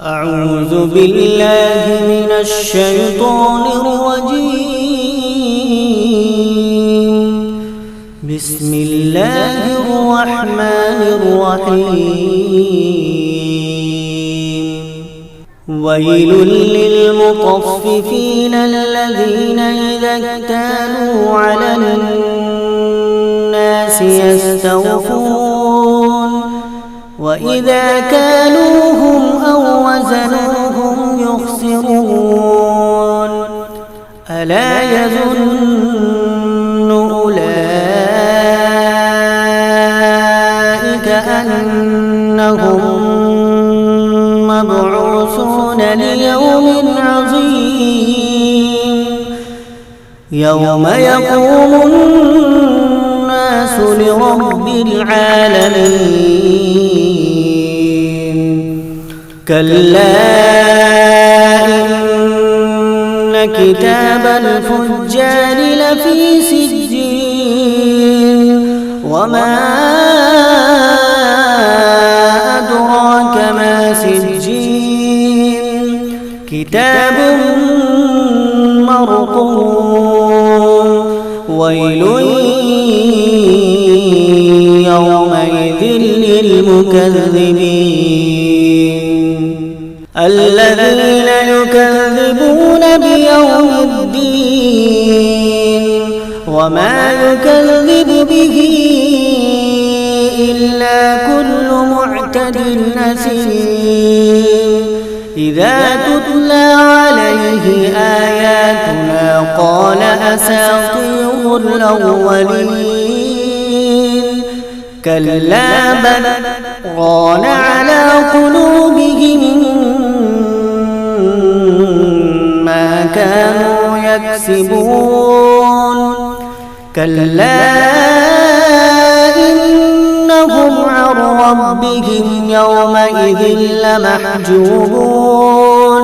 أعوذ بالله من الشيطان الرجيم. بسم الله الرحمن الرحيم. ويل للمطففين الذين إذا اكتالوا على الناس يستوفون وإذا كالوهم أو وزنوهم يخسرون. ألا يظن أولئك أنهم مبعوثون ليوم عظيم يوم يقوم الناس لرب العالمين. كلا إن كتاب الفجار لفي سجين وما أدراك ما سجين كتاب مرقوم. ويل يومئذ للمكذبين الذين يكذبون بيوم الدين وما يكذب به إلا كل معتد أثيم. إذا تتلى عليه آياتنا قال أساطير الأولين. كلا بل ران على قلوبهم ما كانوا يكسبون. كلا إنهم عن ربهم يومئذ لمحجوبون.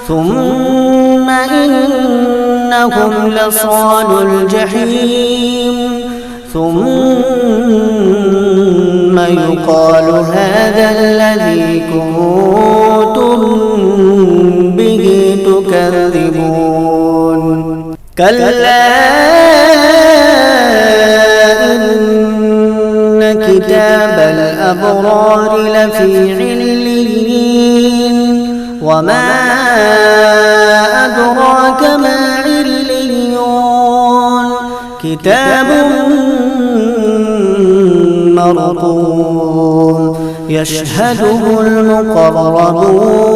ثم إنهم لصال الجحيم. ثم يقال هذا الذي كنتم به تكذبون. كلا إن كتاب الأبرار لفي عليين وما أدراك ما عليون. كتاب مرقوم يشهده المقربون.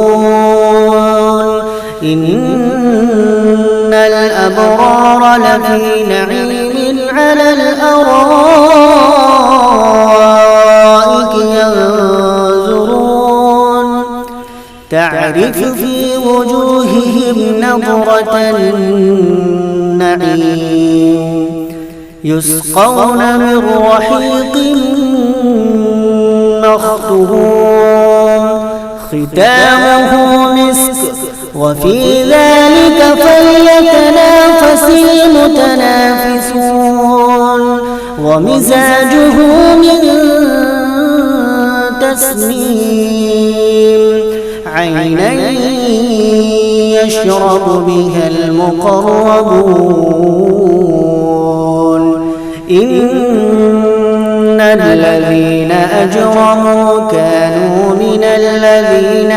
إن الأبرار لفي نعيم على الأرائك ينظرون تعرف في وجوههم نضرة النعيم. يسقون من رحيق مختوم ختامه مسك وفي ذلك فليتنافس المتنافسون. ومزاجه من تسنيم عينا يشرب بها المقربون. إن الذين أجرموا كانوا من الذين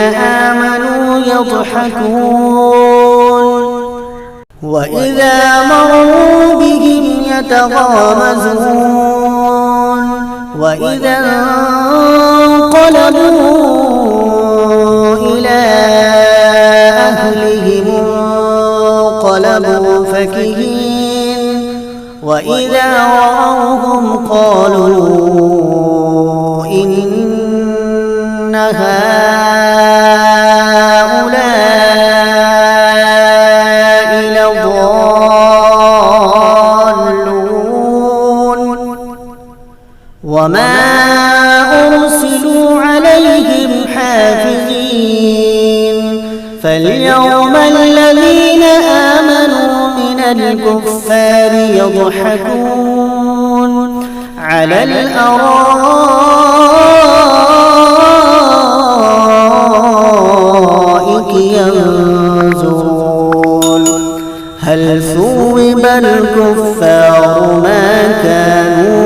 آمنوا يضحكون وإذا مروا بهم يتغامزون. وإذا انقلبوا إلى أهلهم انقلبوا فكهين. وإذا رأوهم قالوا إن هؤلاء لضالون. وما أرسلوا عليهم حافظين. فاليوم الذين آمنوا من الكفار يضحكون على الأرائك ثوب الكفار ما كانوا